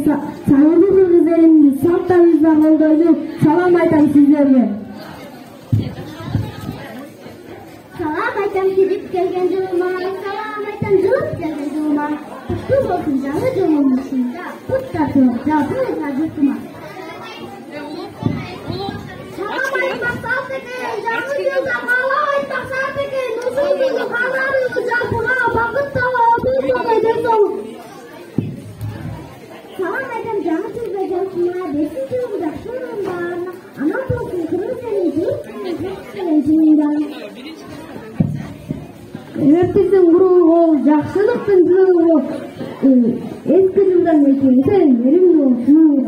Саңылдуу кыргыздарымды саптарыңызда колдойду. Салам айтам сиздерге. Салам айтам кирип келген жылыма, салам айтам жылып келген жылыма. Куттуу болсун жаңы жылымызда, кут тартып, жапырга журтума. Салам айтам Салтеке, жаңы жылда каалап айтам Салтеке, ушул жылы кааларыңыз жапыга, бакыттуу, бузбагай десоң. Салам айтам жаңы жылда жашыма, 5 жылда шынында, ана болсын кыргызстандын жүрүп жылында. Эртесин курулго, жакшылыктын жылы, эски жылдан экен, мерим болсун.